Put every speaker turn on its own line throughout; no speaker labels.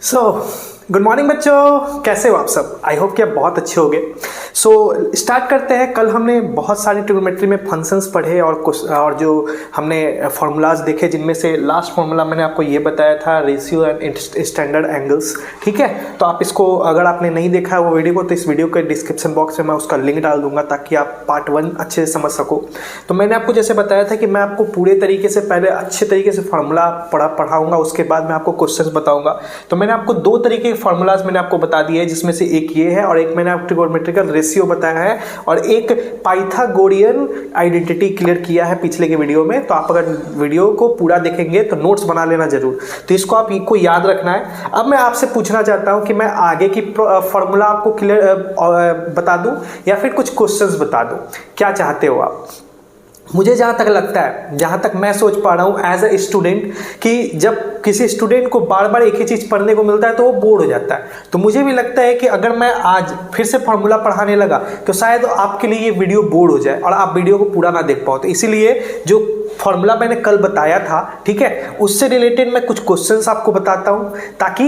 So good morning बच्चों, कैसे हो आप सब। आई होप कि आप बहुत अच्छे होंगे। स्टार्ट करते हैं। कल हमने बहुत सारी ट्रिग्नोमेट्री में फंक्शंस पढ़े और जो हमने फार्मूलाज देखे, जिनमें से लास्ट फार्मूला मैंने आपको ये बताया था, रेशियो एंड स्टैंडर्ड एंगल्स। ठीक है, तो आप इसको, अगर आपने नहीं देखा है वो वीडियो को, तो इस वीडियो के डिस्क्रिप्शन बॉक्स में मैं उसका लिंक डाल दूंगा ताकि आप पार्ट 1 अच्छे से समझ सको। तो मैंने आपको जैसे बताया था कि मैं आपको पूरे तरीके से पहले अच्छे तरीके से फार्मूला पढ़ाऊंगा, उसके बाद मैं आपको क्वेश्चंस बताऊंगा। तो मैंने आपको दो तरीके के फार्मूलाज मैंने आपको बता दिए हैं, जिसमें से एक ये है और एक मैंने आपको ट्रिगोनोमेट्रिकल रेशियो बताया है और एक पाइथागोरियन आइडेंटिटी क्लियर किया है पिछले के वीडियो में। तो आप अगर वीडियो को पूरा देखेंगे तो नोट्स बना लेना जरूर। तो इसको आप को याद रखना है। अब मैं आपसे पूछना चाहता हूं कि मैं आगे की फार्मूला आपको क्लियर बता दूं या फिर कुछ क्वेश्चंस बता दूं, क्या चाहते हो आप। मुझे जहाँ तक लगता है, जहाँ तक मैं सोच पा रहा हूँ एज अ स्टूडेंट, कि जब किसी स्टूडेंट को बार बार एक ही चीज़ पढ़ने को मिलता है तो वो बोर हो जाता है। तो मुझे भी लगता है कि अगर मैं आज फिर से फार्मूला पढ़ाने लगा तो शायद आपके लिए ये वीडियो बोर हो जाए और आप वीडियो को पूरा ना देख पाओ। तो इसीलिए जो फार्मूला मैंने कल बताया था, ठीक है, उससे रिलेटेड मैं कुछ क्वेश्चंस आपको बताता हूं ताकि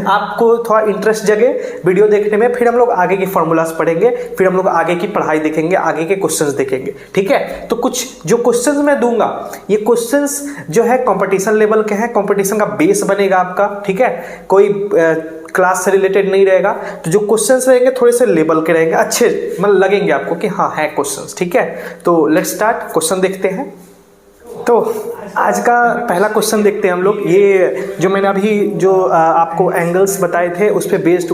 आपको थोड़ा इंटरेस्ट जगे वीडियो देखने में। फिर हम लोग आगे के फार्मूलास पढ़ेंगे, फिर हम लोग आगे की पढ़ाई देखेंगे, आगे के क्वेश्चंस देखेंगे। ठीक है, तो कुछ जो क्वेश्चंस मैं दूंगा, ये क्वेश्चंस जो है कंपटीशन लेवल के हैं, कंपटीशन का बेस बनेगा आपका। ठीक है, कोई क्लास से रिलेटेड नहीं रहेगा। तो जो क्वेश्चंस रहेंगे थोड़े से लेवल के रहेंगे, अच्छे मतलब लगेंगे आपको कि हाँ है क्वेश्चंस। ठीक है, तो लेट्स स्टार्ट, क्वेश्चन देखते हैं। तो आज का पहला क्वेश्चन देखते हैं हम लोग। ये जो मैंने अभी जो आपको एंगल्स बताए थे उस पर बेस्ड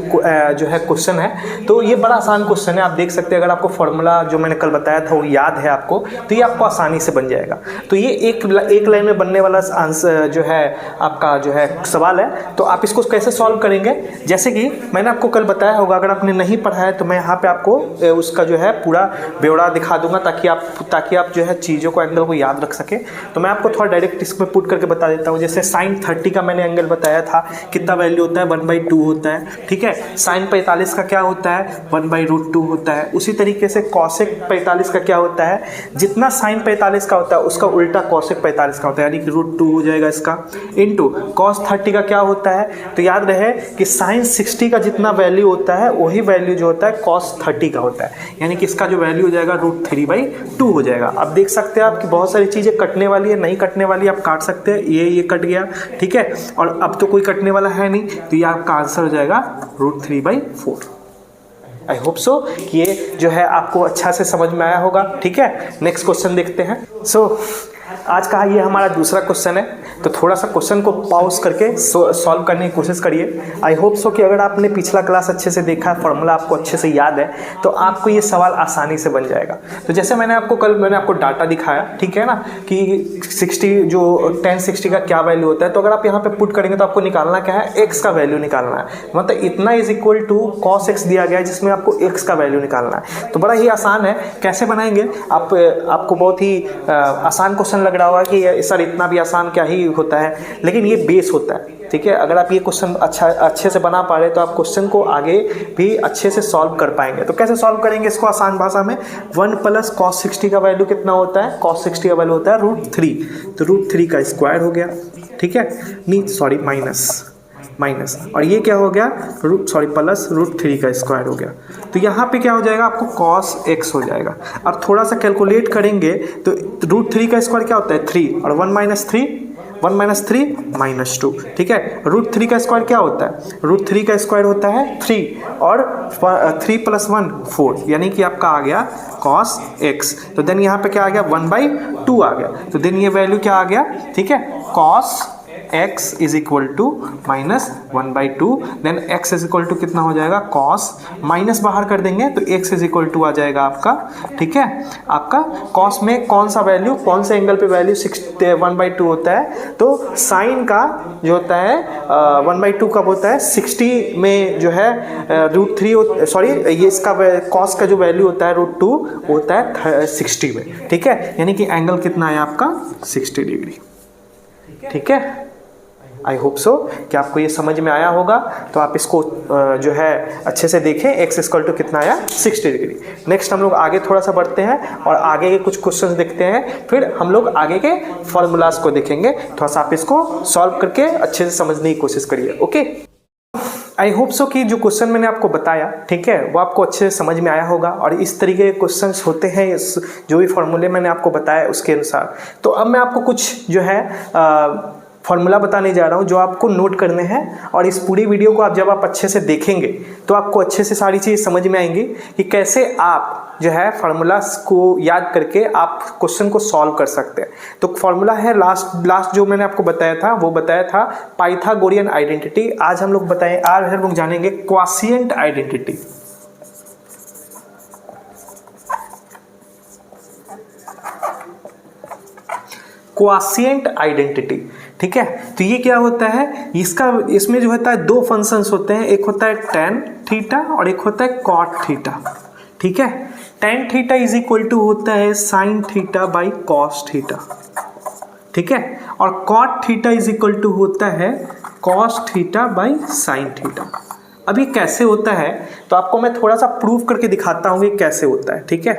जो है क्वेश्चन है। तो ये बड़ा आसान क्वेश्चन है, आप देख सकते हैं। अगर आपको फार्मूला जो मैंने कल बताया था वो याद है आपको, तो ये आपको आसानी से बन जाएगा। तो ये एक लाइन में बनने वाला आंसर जो है आपका जो है सवाल है। तो आप इसको कैसे सॉल्व करेंगे, जैसे कि मैंने आपको कल बताया होगा। अगर आपने नहीं पढ़ा है तो मैं यहाँ पे आपको उसका जो है पूरा ब्यौरा दिखा दूंगा ताकि आप जो है चीज़ों को, एंगल को याद रख सके। तो मैं आपको थोड़ा डायरेक्ट इसमें पुट करके बता देता हूँ। जैसे sin 30 का मैंने एंगल बताया था, कितना वैल्यू होता है, 1/2 होता है। ठीक है, sin 45 का क्या होता है, 1/√2 होता है। उसी तरीके से cosec 45 का क्या होता है, जितना sin 45 का होता है उसका उल्टा cosec 45 का होता है, यानी कि √2 हो जाएगा इसका, इंटू cos 30 का क्या होता है। तो याद रहे कि sin 60 का जितना वैल्यू होता है वही वैल्यू जो होता है cos 30 का होता है, यानी कि इसका जो वैल्यू हो जाएगा √3/2 हो जाएगा। अब देख सकते हैं आप कि बहुत सारी चीज़ें कटने वाली है, नहीं कटने वाली आप काट सकते हैं। ये कट गया, ठीक है, और अब तो कोई कटने वाला है नहीं, तो ये आपका आंसर हो जाएगा √3/4। आई होप सो कि ये जो है आपको अच्छा से समझ में आया होगा। ठीक है, नेक्स्ट क्वेश्चन देखते हैं। आज का ये हमारा दूसरा क्वेश्चन है। तो थोड़ा सा क्वेश्चन को पॉज करके सॉल्व करने की कोशिश करिए। आई होप सो कि अगर आपने पिछला क्लास अच्छे से देखा, फार्मूला आपको अच्छे से याद है, तो आपको ये सवाल आसानी से बन जाएगा। तो जैसे मैंने आपको डाटा दिखाया, ठीक है ना, कि 1060 का क्या वैल्यू होता है। तो अगर आप यहाँ पे पुट करेंगे तो आपको निकालना क्या है, x का वैल्यू निकालना है। मतलब इतना is equal to cos x दिया गया है, जिसमें आपको x का वैल्यू निकालना है। तो बड़ा ही आसान है, कैसे बनाएंगे आपको बहुत ही आसान क्वेश्चन लग रहा होगा कि सर इतना भी आसान क्या ही होता है, लेकिन ये बेस होता है। ठीक है, अगर आप ये क्वेश्चन अच्छे से बना पा रहे तो आप क्वेश्चन को आगे भी अच्छे से सॉल्व कर पाएंगे। तो कैसे सॉल्व करेंगे इसको आसान भाषा में, 1 + cos 60 का वैल्यू कितना होता है, cos 60 का वैल्यू होता है √3। तो √3 का स्क्वायर हो गया, ठीक है, नहीं सॉरी माइनस, और ये क्या हो गया, प्लस √3 का स्क्वायर हो गया। तो यहाँ पे क्या हो जाएगा, आपको cos x हो जाएगा। अब थोड़ा सा कैलकुलेट करेंगे तो √3 का स्क्वायर क्या होता है, 3, और 1 - 3 -2। ठीक है, √3 का स्क्वायर क्या होता है, √3 का स्क्वायर होता है 3, और 3 + 1 4, यानी कि आपका आ गया cos x। तो देन यहाँ पे क्या आ गया, 1/2 आ गया। तो देन ये वैल्यू क्या आ गया, ठीक है, cos x is equal to -1/2। Then x is equal to कितना हो जाएगा, cos, माइनस बाहर कर देंगे तो x इज इक्वल टू आ जाएगा आपका। ठीक है, आपका cos में कौन सा वैल्यू, कौन से एंगल पे वैल्यू 1/2 होता है। तो साइन का जो होता है 1/2 कब होता है, 60 में जो है √3, सॉरी ये इसका cos का जो वैल्यू होता है √2 होता है 60 में। ठीक है, यानी कि एंगल कितना है आपका, 60 डिग्री। ठीक है, आई होप सो कि आपको ये समझ में आया होगा। तो आप इसको जो है अच्छे से देखें, x इक्वल टू कितना आया, 60 डिग्री। नेक्स्ट हम लोग आगे थोड़ा सा बढ़ते हैं और आगे के कुछ क्वेश्चंस देखते हैं, फिर हम लोग आगे के फॉर्मूलाज को देखेंगे। थोड़ा सा आप इसको सॉल्व करके अच्छे से समझने की कोशिश करिए। ओके, आई होप सो कि जो क्वेश्चन मैंने आपको बताया, ठीक है, वो आपको अच्छे से समझ में आया होगा और इस तरीके के क्वेश्चन होते हैं इस जो भी फॉर्मूले मैंने आपको बताया उसके अनुसार। तो अब मैं आपको कुछ जो है फॉर्मूला बताने जा रहा हूँ जो आपको नोट करने हैं, और इस पूरी वीडियो को जब आप अच्छे से देखेंगे तो आपको अच्छे से सारी चीज़ समझ में आएंगी कि कैसे आप जो है फार्मूलास को याद करके आप क्वेश्चन को सॉल्व कर सकते हैं। तो फार्मूला है लास्ट जो मैंने आपको बताया था वो बताया था पाइथागोरियन आइडेंटिटी। आज हम लोग हम लोग जानेंगे क्वॉशिएंट आइडेंटिटी। क्वॉशिएंट आइडेंटिटी, ठीक है। तो ये क्या होता है, इसमें जो होता है दो फंक्शंस होते हैं, एक होता है tan थीटा और एक होता है cot थीटा, ठीक है। tan theta is equal to होता है sin theta by cos theta, ठीक है, और cot theta is equal to होता है cos theta by sin theta. अब ये कैसे होता है तो आपको मैं थोड़ा सा प्रूव करके दिखाता हूँ ये कैसे होता है, ठीक है,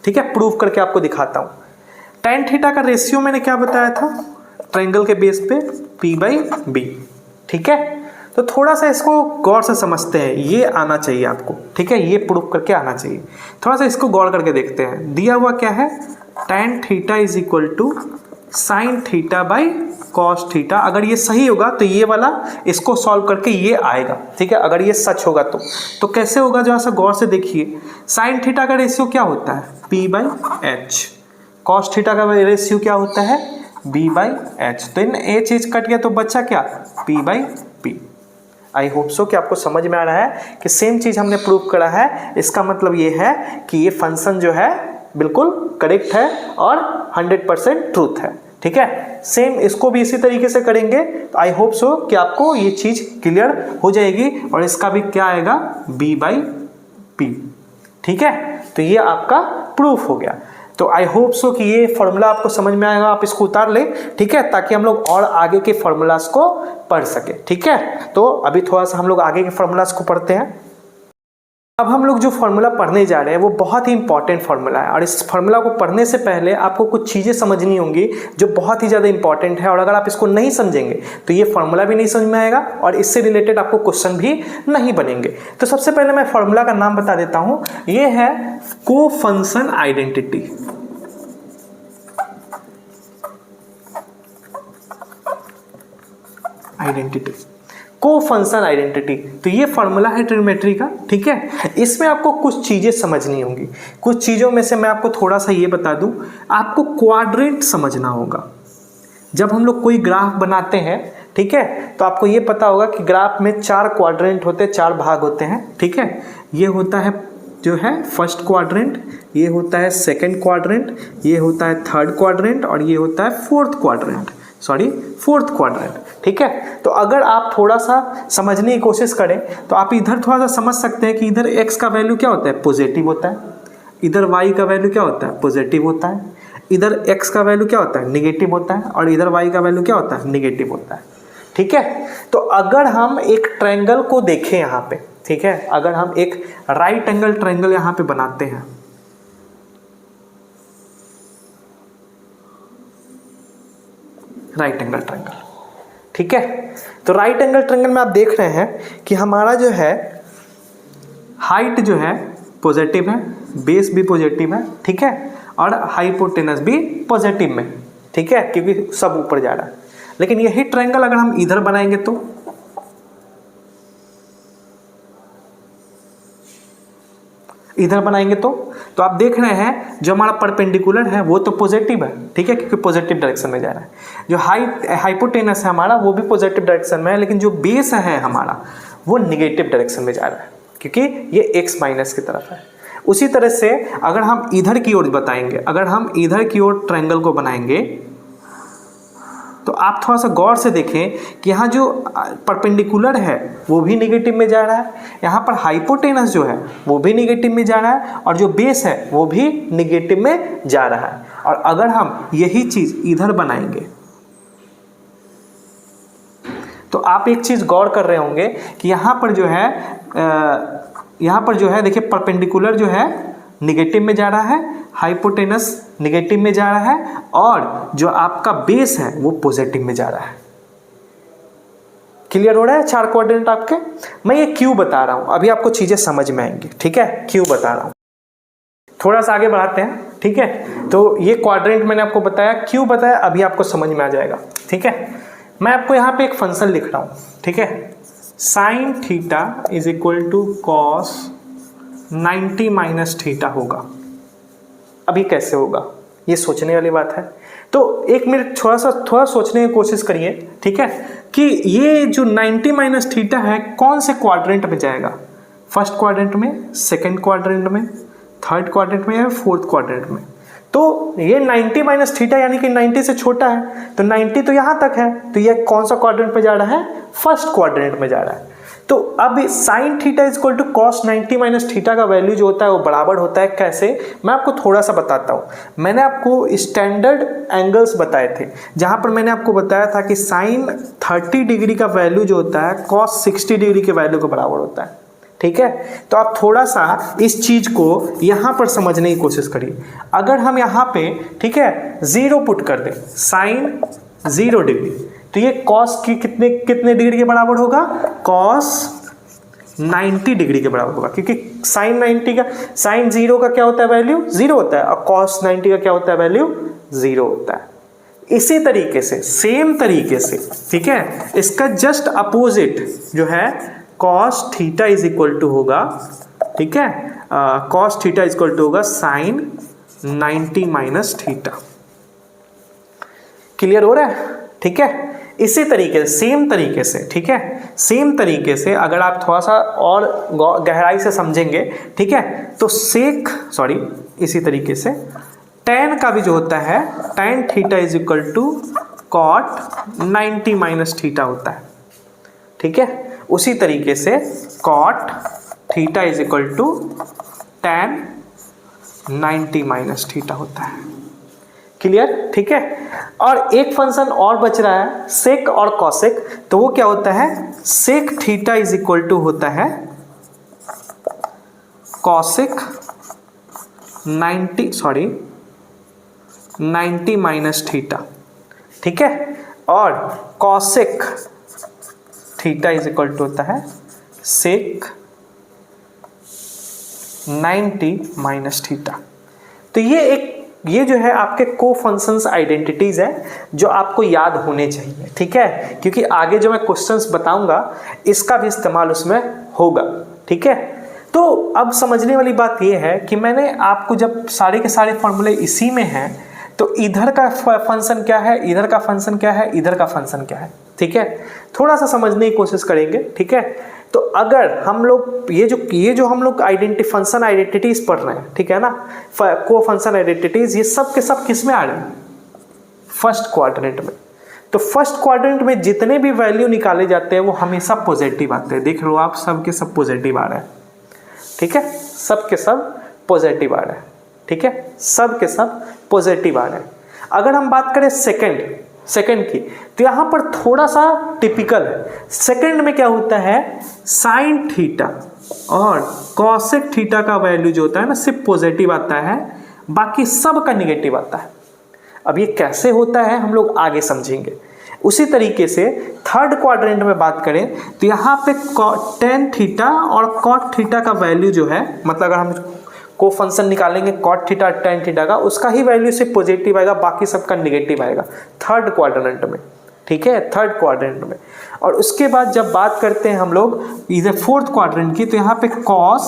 ठीक है, प्रूव करके आपको दिखाता हूँ। tan थीटा का रेशियो मैंने क्या बताया था, ट्रायंगल के बेस पे p बाई बी, ठीक है। तो थोड़ा सा इसको गौर से समझते हैं, ये आना चाहिए आपको, ठीक है, ये प्रूव करके आना चाहिए। थोड़ा सा इसको गौर करके देखते हैं। दिया हुआ क्या है, tan theta is equal to sine theta by cos theta. अगर ये सही होगा तो ये वाला इसको सॉल्व करके ये आएगा, ठीक है, अगर ये सच होगा तो कैसे होगा, जरा सा गौर से देखिए। साइन थीटा का रेशियो क्या होता है, p by H. Cos theta का रेशियो क्या होता है, b बाई एच। तो इन एच कट गया तो बचा क्या, p by P. I hope so कि आपको समझ में आ रहा है कि सेम चीज हमने प्रूव करा है। इसका मतलब ये है कि ये फंक्शन जो है बिल्कुल करेक्ट है और 100% ट्रूथ है, ठीक है। सेम इसको भी इसी तरीके से करेंगे तो आई होप सो कि आपको ये चीज क्लियर हो जाएगी, और इसका भी क्या आएगा, b बाई पी, ठीक है। तो ये आपका प्रूफ हो गया। तो आई होप सो कि ये फॉर्मूला आपको समझ में आएगा, आप इसको उतार लें, ठीक है, ताकि हम लोग और आगे के फॉर्मूलास को पढ़ सके, ठीक है। तो अभी थोड़ा सा हम लोग आगे के फॉर्मूलास को पढ़ते हैं। अब हम लोग जो फॉर्मूला पढ़ने जा रहे हैं वो बहुत ही इंपॉर्टेंट फॉर्मूला है, और इस फॉर्मूला को पढ़ने से पहले आपको कुछ चीज़ें समझनी होंगी जो बहुत ही ज़्यादा इंपॉर्टेंट है, और अगर आप इसको नहीं समझेंगे तो ये फॉर्मूला भी नहीं समझ में आएगा और इससे रिलेटेड आपको क्वेश्चन भी नहीं बनेंगे। तो सबसे पहले मैं फॉर्मूला का नाम बता देता हूँ, ये है कोफंक्शन आइडेंटिटी। कोफंक्शन आइडेंटिटी, तो ये फॉर्मूला है ट्रिग्नोमेट्री का, ठीक है। इसमें आपको कुछ चीजें समझनी होंगी। कुछ चीजों में से मैं आपको थोड़ा सा ये बता दूं, आपको क्वाड्रेंट समझना होगा। जब हम लोग कोई ग्राफ बनाते हैं, ठीक है, तो आपको ये पता होगा कि ग्राफ में 4 क्वाड्रेंट होते हैं, 4 भाग होते हैं, ठीक है। ये होता है जो है फर्स्ट क्वाड्रेंट, ये होता है सेकंड क्वाड्रेंट, ये होता है थर्ड क्वाड्रेंट, और ये होता है फोर्थ क्वाड्रेंट, ठीक है। तो अगर आप थोड़ा सा समझने की कोशिश करें तो आप इधर थोड़ा सा समझ सकते हैं कि इधर x का वैल्यू क्या होता है, पॉजिटिव होता है, इधर y का वैल्यू क्या होता है, पॉजिटिव होता है, इधर x का वैल्यू क्या होता है, निगेटिव होता है, और इधर y का वैल्यू क्या होता है, निगेटिव होता है, ठीक है। तो अगर हम एक ट्रायंगल को देखें यहाँ पे, ठीक है, अगर हम एक राइट एंगल ट्रायंगल यहाँ पे बनाते हैं, राइट एंगल ट्रायंगल, ठीक है। तो राइट एंगल ट्रायंगल में आप देख रहे हैं कि हमारा जो है हाइट जो है पॉजिटिव है, बेस भी पॉजिटिव है, ठीक है, और हाइपोटेनस भी पॉजिटिव में, ठीक है, क्योंकि सब ऊपर जा रहा है। लेकिन यही ट्रायंगल अगर हम इधर बनाएंगे तो इधर बनाएंगे तो आप देख रहे हैं जो हमारा परपेंडिकुलर है वो तो पॉजिटिव है, ठीक है, क्योंकि पॉजिटिव डायरेक्शन में जा रहा है। जो हाइपोटेनस है हमारा वो भी पॉजिटिव डायरेक्शन में है, लेकिन जो बेस है हमारा वो निगेटिव डायरेक्शन में जा रहा है, क्योंकि ये x माइनस की तरफ है। उसी तरह से अगर हम इधर की ओर बताएंगे, अगर हम इधर की ओर ट्रायंगल को बनाएंगे तो आप थोड़ा सा गौर से देखें कि यहाँ जो परपेंडिकुलर है वो भी निगेटिव में जा रहा है, यहाँ पर हाइपोटेनस जो है वो भी निगेटिव में जा रहा है, और जो बेस है वो भी निगेटिव में जा रहा है। और अगर हम यही चीज़ इधर बनाएंगे तो आप एक चीज़ गौर कर रहे होंगे कि यहाँ पर जो है देखिए परपेंडिकुलर जो है निगेटिव में जा रहा है, हाइपोटेनस निगेटिव में जा रहा है, और जो आपका बेस है वो पॉजिटिव में जा रहा है। क्लियर हो रहा है 4 क्वाड्रेंट आपके? मैं ये क्यों बता रहा हूँ, अभी आपको चीजें समझ में आएंगी, ठीक है, क्यों बता रहा हूँ। थोड़ा सा आगे बढ़ाते हैं, ठीक है। तो ये क्वाड्रेंट मैंने आपको बताया, क्यों बताया अभी आपको समझ में आ जाएगा, ठीक है। मैं आपको यहाँ पे एक फंक्शन लिख रहा हूँ, ठीक है, sine theta is equal to cos 90 minus theta होगा। अभी कैसे होगा, ये सोचने वाली बात है। तो एक मिनट थोड़ा सोचने की कोशिश करिए, ठीक है, कि ये जो 90 माइनस थीटा है कौन से क्वाड्रेंट में जाएगा, फर्स्ट क्वाड्रेंट में, सेकंड क्वाड्रेंट में, थर्ड क्वाड्रेंट में या फोर्थ क्वाड्रेंट में। तो ये 90 माइनस थीटा यानी कि 90 से छोटा है, तो 90 तो यहाँ तक है, तो ये कौन सा क्वाड्रेंट पे जा रहा है, फर्स्ट क्वाड्रेंट में जा रहा है। तो अब sine theta is equal to cos 90 minus theta का वैल्यू जो होता है वो बराबर होता है कैसे, मैं आपको थोड़ा सा बताता हूँ। मैंने आपको स्टैंडर्ड एंगल्स बताए थे, जहाँ पर मैंने आपको बताया था कि साइन 30 डिग्री का वैल्यू जो होता है कॉस 60 डिग्री के वैल्यू के बराबर होता है, ठीक है। तो आप थोड़ा सा इस चीज को यहाँ पर समझने की कोशिश करिए। अगर हम यहाँ पे, ठीक है, 0 पुट कर दें, साइन 0 डिग्री, तो ये कॉस की कितने डिग्री के बराबर होगा, कॉस 90 डिग्री के बराबर होगा, क्योंकि साइन 90 का, साइन 0 का क्या होता है वैल्यू, 0 होता है, और कॉस 90 का क्या होता है वैल्यू, 0 होता है। इसी तरीके से, सेम तरीके से, ठीक है, इसका जस्ट अपोजिट जो है cos theta is equal to होगा, ठीक है, cos theta is equal to होगा साइन 90 माइनस थीटा। क्लियर हो रहा है, ठीक है। इसी तरीके से, सेम तरीके से, ठीक है, सेम तरीके से अगर आप थोड़ा सा और गहराई से समझेंगे, ठीक है, तो इसी तरीके से tan का भी जो होता है, tan theta is equal to cot 90 minus theta होता है, ठीक है। उसी तरीके से cot theta is equal to tan 90 minus theta होता है। क्लियर, ठीक है। और एक फंक्शन और बच रहा है, सेक और कॉसेक, तो वो क्या होता है, sec theta is equal to होता है कॉसेक 90 माइनस थीटा, ठीक है, और cosec theta is equal to होता है सेक 90 माइनस थीटा। तो ये जो है आपके को फंक्शंस आइडेंटिटीज है जो आपको याद होने चाहिए, ठीक है, क्योंकि आगे जो मैं क्वेश्चंस बताऊंगा इसका भी इस्तेमाल उसमें होगा, ठीक है। तो अब समझने वाली बात ये है कि मैंने आपको जब सारे के सारे फॉर्मूले इसी में हैं, तो इधर का फंक्शन क्या है, इधर का फंक्शन क्या है, इधर का फंक्शन क्या है, ठीक है, थोड़ा सा समझने की कोशिश करेंगे, ठीक है। तो अगर हम लोग ये जो हम लोग फंक्शन आइडेंटिटीज पढ़ रहे हैं, ठीक है ना, को फंक्शन आइडेंटिटीज, ये सब के सब किस में आ रहे हैं, फर्स्ट क्वाड्रेंट में। तो फर्स्ट क्वाड्रेंट में जितने भी वैल्यू निकाले जाते हैं वो हमेशा पॉजिटिव आते हैं। देख लो आप, सब के सब पॉजिटिव आ रहे हैं, ठीक है, सब के सब पॉजिटिव आ रहे हैं, ठीक है, सब के सब पॉजिटिव आ रहे हैं। अगर हम बात करें सेकंड की, तो यहाँ पर थोड़ा सा टिपिकल है। सेकंड में क्या होता है, साइन थीटा और कॉसेक थीटा का वैल्यू जो होता है ना, सिर्फ पॉजिटिव आता है, बाकी सब का निगेटिव आता है। अब ये कैसे होता है हम लोग आगे समझेंगे। उसी तरीके से थर्ड क्वाड्रेंट में बात करें तो यहाँ पे tan थीटा और cot थीटा का वैल्यू जो है, मतलब अगर हम को फंक्शन निकालेंगे cot थीटा और tan थीटा का, उसका ही वैल्यू सिर्फ पॉजिटिव आएगा, बाकी सबका निगेटिव आएगा थर्ड क्वाड्रेंट में, ठीक है, थर्ड क्वाड्रेंट में। और उसके बाद जब बात करते हैं हम लोग इधर फोर्थ क्वाड्रेंट की, तो यहाँ पे cos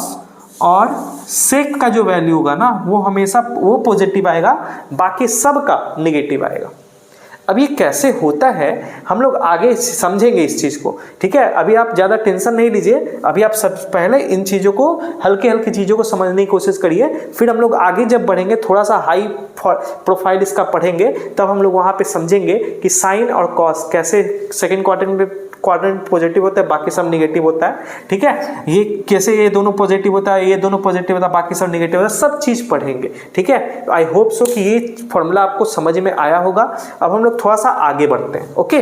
और sec का जो वैल्यू होगा ना, वो हमेशा वो पॉजिटिव आएगा, बाकी सब का निगेटिव आएगा। अब ये कैसे होता है हम लोग आगे समझेंगे इस चीज़ को, ठीक है। अभी आप ज़्यादा टेंशन नहीं लीजिए, अभी आप सब पहले इन चीज़ों को, हल्के चीज़ों को समझने की कोशिश करिए, फिर हम लोग आगे जब बढ़ेंगे थोड़ा सा हाई प्रोफाइल इसका पढ़ेंगे, तब हम लोग वहाँ पे समझेंगे कि साइन और कॉस कैसे सेकेंड क्वाड्रेंट पॉजिटिव होता है, बाकी सब निगेटिव होता है, ठीक है। ये कैसे ये दोनों पॉजिटिव होता है, ये दोनों पॉजिटिव होता है, बाकी सब निगेटिव होता है, सब चीज़ पढ़ेंगे, ठीक है। आई होप सो कि ये फॉर्मूला आपको समझ में आया होगा। अब हम लोग थोड़ा सा आगे बढ़ते हैं, ओके।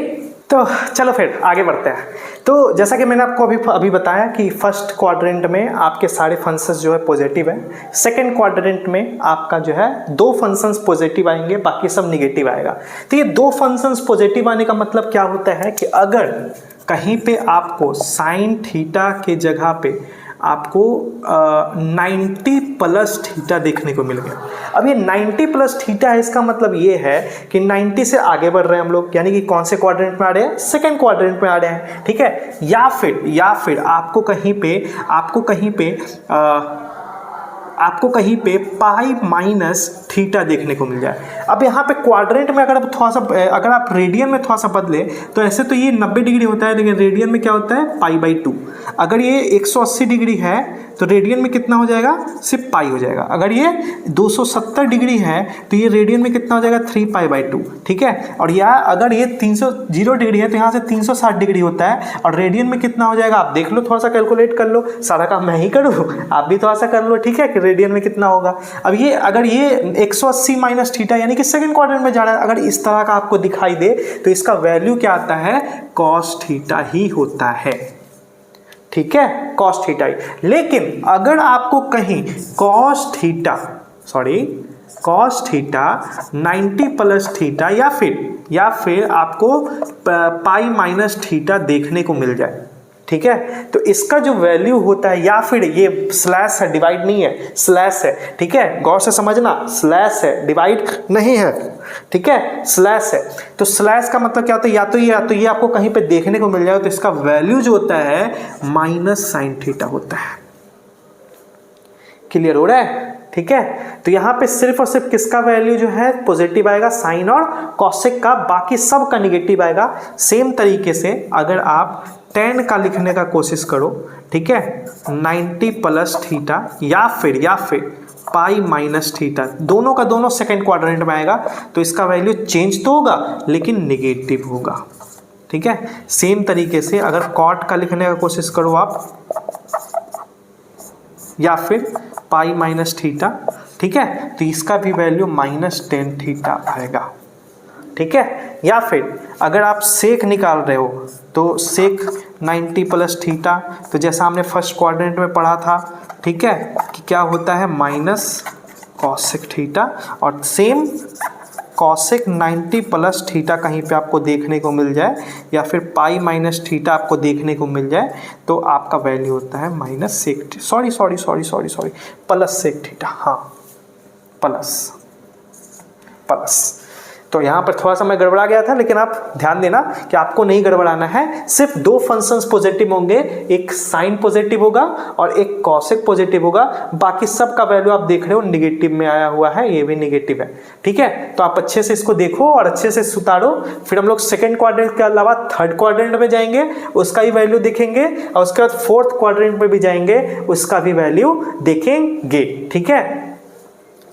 तो चलो फिर आगे बढ़ते हैं। तो जैसा कि मैंने आपको अभी बताया कि फर्स्ट क्वाड्रेंट में आपके सारे फंक्शंस जो है पॉजिटिव है, सेकंड क्वाड्रेंट में आपका जो है 2 फंक्शंस पॉजिटिव आएंगे, बाकी सब निगेटिव आएगा। तो ये 2 फंक्शंस पॉजिटिव आने का मतलब क्या होता है कि अगर कहीं पे आपको साइन थीटा के जगह पे आपको 90 प्लस थीटा देखने को मिल गया। अब ये 90 प्लस थीटा है, इसका मतलब ये है कि 90 से आगे बढ़ रहे हैं हम लोग, यानी कि कौन से क्वाड्रेंट में आ रहे हैं, सेकंड क्वाड्रेंट में आ रहे हैं, ठीक है। या फिर आपको कहीं पे पाई माइनस थीटा देखने को मिल जाए। अब यहाँ पे क्वाड्रेंट में अगर आप रेडियन में थोड़ा सा बदले तो ऐसे तो ये 90 डिग्री होता है, लेकिन रेडियन में क्या होता है, पाई बाई 2। अगर ये 180 डिग्री है तो रेडियन में कितना हो जाएगा, सिर्फ पाई हो जाएगा। अगर ये 270 डिग्री है तो ये रेडियन में कितना हो जाएगा, 3 पाई बाई 2, ठीक है। और या अगर ये 300 डिग्री है तो यहाँ से 360 डिग्री होता है, और रेडियन में कितना हो जाएगा, आप देख लो, थोड़ा सा कैलकुलेट कर लो, सारा काम मैं ही करूँ, आप भी थोड़ा सा कर लो, ठीक है, कि रेडियन में कितना होगा। अब ये अगर ये 180 माइनस थीटा यानी कि सेकंड क्वाड्रेंट में जा रहा है, अगर इस तरह का आपको दिखाई दे तो इसका वैल्यू क्या आता है, कॉस थीटा ही होता है, ठीक है, कॉस थीटा ही। लेकिन अगर आपको कहीं कॉस थीटा 90 प्लस थीटा या फिर आपको पाई माइनस थीटा देखने को मिल जाए, ठीक है, तो इसका जो वैल्यू होता है, या फिर ये स्लैश है, डिवाइड नहीं है, स्लैश है, ठीक है, गौर से समझना, स्लैश है, डिवाइड नहीं है, ठीक है, स्लैश है। तो स्लैश का मतलब क्या होता है, या तो ये आपको कहीं पे देखने को मिल जाए तो इसका वैल्यू जो होता है माइनस साइन थीटा होता है। क्लियर हो रहा है, ठीक है। तो यहाँ पे सिर्फ और सिर्फ किसका वैल्यू जो है पॉजिटिव आएगा, साइन और कॉसेक का, बाकी सब का निगेटिव आएगा। सेम तरीके से अगर आप tan का लिखने का कोशिश करो, ठीक है, 90 प्लस थीटा या फिर पाई माइनस थीटा, दोनों का दोनों सेकंड क्वाड्रेंट में आएगा, तो इसका वैल्यू चेंज तो होगा लेकिन निगेटिव होगा, ठीक है। सेम तरीके से अगर कॉट का लिखने का कोशिश करो आप, या फिर पाई माइनस थीटा, ठीक है, तो इसका भी वैल्यू माइनस टेन थीटा आएगा, ठीक है। या फिर अगर आप सेक निकाल रहे हो तो सेक 90 प्लस थीटा, तो जैसा हमने फर्स्ट क्वाड्रेंट में पढ़ा था, ठीक है, कि क्या होता है, माइनस कॉसेक थीटा। और सेम कॉसेक 90 प्लस थीटा कहीं पे आपको देखने को मिल जाए, या फिर पाई माइनस थीटा आपको देखने को मिल जाए, तो आपका वैल्यू होता है minus sec, sorry plus sec theta, हाँ, प्लस। तो यहाँ पर थोड़ा सा मैं गड़बड़ा गया था, लेकिन आप ध्यान देना कि आपको नहीं गड़बड़ाना है। सिर्फ दो फंक्शंस पॉजिटिव होंगे, एक साइन पॉजिटिव होगा और एक कॉसेक पॉजिटिव होगा, बाकी सब का वैल्यू आप देख रहे हो निगेटिव में आया हुआ है, ये भी निगेटिव है, ठीक है। तो आप अच्छे से इसको देखो और अच्छे से सुधारो। फिर हम लोग सेकेंड क्वाड्रेंट के अलावा थर्ड क्वाड्रेंट में जाएंगे, उसका ही वैल्यू देखेंगे, और उसके बाद फोर्थ क्वाड्रेंट में भी जाएंगे, उसका भी वैल्यू देखेंगे, ठीक है।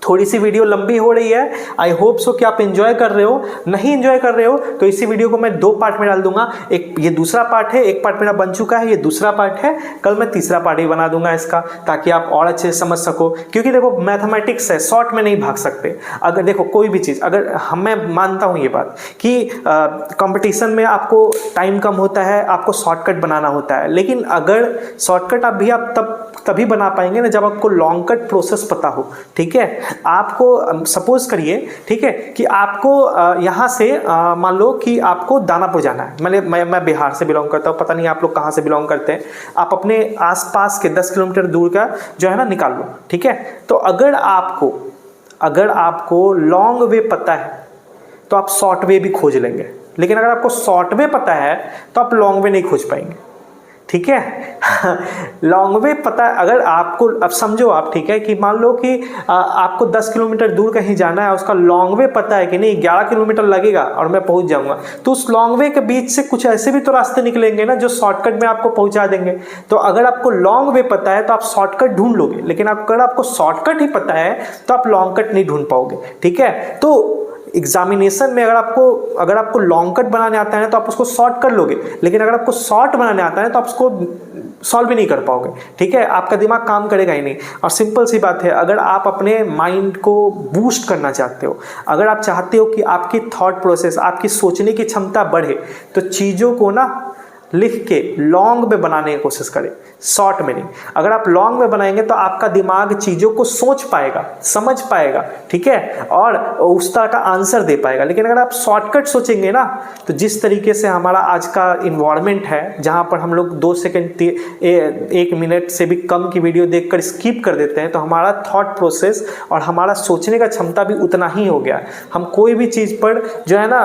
थोड़ी सी वीडियो लंबी हो रही है, आई होप सो कि आप एंजॉय कर रहे हो। नहीं एंजॉय कर रहे हो तो इसी वीडियो को मैं 2 पार्ट में डाल दूंगा, एक ये दूसरा पार्ट है, एक पार्ट मेरा बन चुका है, ये दूसरा पार्ट है, कल मैं तीसरा पार्ट ही बना दूंगा इसका, ताकि आप और अच्छे से समझ सको। क्योंकि देखो मैथमेटिक्स है, शॉर्ट में नहीं भाग सकते। अगर देखो कोई भी चीज़, अगर मैं मानता हूँ ये बात कि कंपटीशन में आपको टाइम कम होता है, आपको शॉर्टकट बनाना होता है, लेकिन अगर शॉर्टकट आप तभी बना पाएंगे ना जब आपको लॉन्ग कट प्रोसेस पता हो, ठीक है। आपको सपोज करिए, ठीक है, कि आपको यहाँ से मान लो कि आपको दानापुर जाना है। मैं बिहार से बिलोंग करता हूँ, पता नहीं आप लोग कहाँ से बिलोंग करते हैं। आप अपने आसपास के 10 किलोमीटर दूर का जो है ना निकाल लो, ठीक है। तो अगर आपको लॉन्ग वे पता है तो आप शॉर्ट वे भी खोज लेंगे, लेकिन अगर आपको शॉर्ट वे पता है तो आप लॉन्ग वे नहीं खोज पाएंगे, ठीक है। लॉन्ग वे पता है अगर आपको, अब समझो आप, ठीक है, कि मान लो कि आपको 10 किलोमीटर दूर कहीं जाना है, उसका लॉन्ग वे पता है कि नहीं 11 किलोमीटर लगेगा और मैं पहुंच जाऊंगा, तो उस लॉन्ग वे के बीच से कुछ ऐसे भी तो रास्ते निकलेंगे ना जो शॉर्टकट में आपको पहुंचा देंगे। तो अगर आपको लॉन्ग वे पता है तो आप शॉर्टकट ढूंढ लोगे, लेकिन अगर आपको शॉर्टकट ही पता है तो आप लॉन्ग कट नहीं ढूंढ पाओगे, ठीक है। तो एग्जामिनेशन में अगर आपको लॉन्ग कट बनाने आता है तो आप उसको शॉर्ट कर लोगे, लेकिन अगर आपको शॉर्ट बनाने आता है तो आप उसको सॉल्व भी नहीं कर पाओगे, ठीक है। आपका दिमाग काम करेगा ही नहीं। और सिंपल सी बात है, अगर आप अपने माइंड को बूस्ट करना चाहते हो, अगर आप चाहते हो कि आपकी थॉट प्रोसेस, आपकी सोचने की क्षमता बढ़े, तो चीज़ों को ना लिख के लॉन्ग में बनाने की कोशिश करें, शॉर्ट में नहीं। अगर आप लॉन्ग में बनाएंगे तो आपका दिमाग चीज़ों को सोच पाएगा, समझ पाएगा, ठीक है, और उस तरह का आंसर दे पाएगा। लेकिन अगर आप शॉर्टकट सोचेंगे ना, तो जिस तरीके से हमारा आज का इन्वायरमेंट है, जहाँ पर हम लोग 2 सेकंड 1 मिनट से भी कम की वीडियो देखकर स्किप कर देते हैं, तो हमारा थॉट प्रोसेस और हमारा सोचने का क्षमता भी उतना ही हो गया। हम कोई भी चीज़ पर जो है ना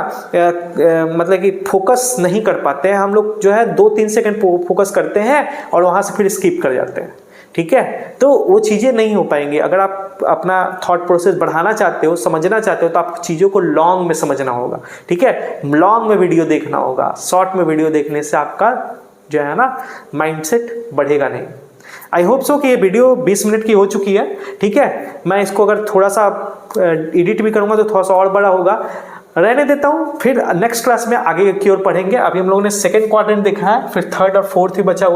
मतलब कि फोकस नहीं कर पाते हैं। हम लोग जो है 2-3 सेकंड फोकस करते हैं और वहाँ से फिर स्किप कर जाते हैं, ठीक है। तो वो चीज़ें नहीं हो पाएंगी। अगर आप अपना थॉट प्रोसेस बढ़ाना चाहते हो, समझना चाहते हो, तो आपको चीज़ों को लॉन्ग में समझना होगा, ठीक है। लॉन्ग में वीडियो देखना होगा। शॉर्ट में वीडियो देखने से आपका जो है ना माइंडसेट बढ़ेगा नहीं। आई होप सो कि ये वीडियो 20 मिनट की हो चुकी है, ठीक है। मैं इसको अगर थोड़ा सा एडिट भी करूँगा तो थोड़ा सा और बड़ा होगा, रहने देता हूँ। फिर नेक्स्ट क्लास में आगे की ओर पढ़ेंगे। अभी हम लोगों ने सेकंड क्वाड्रेंट देखा है, फिर थर्ड और फोर्थ भी बचा हुआ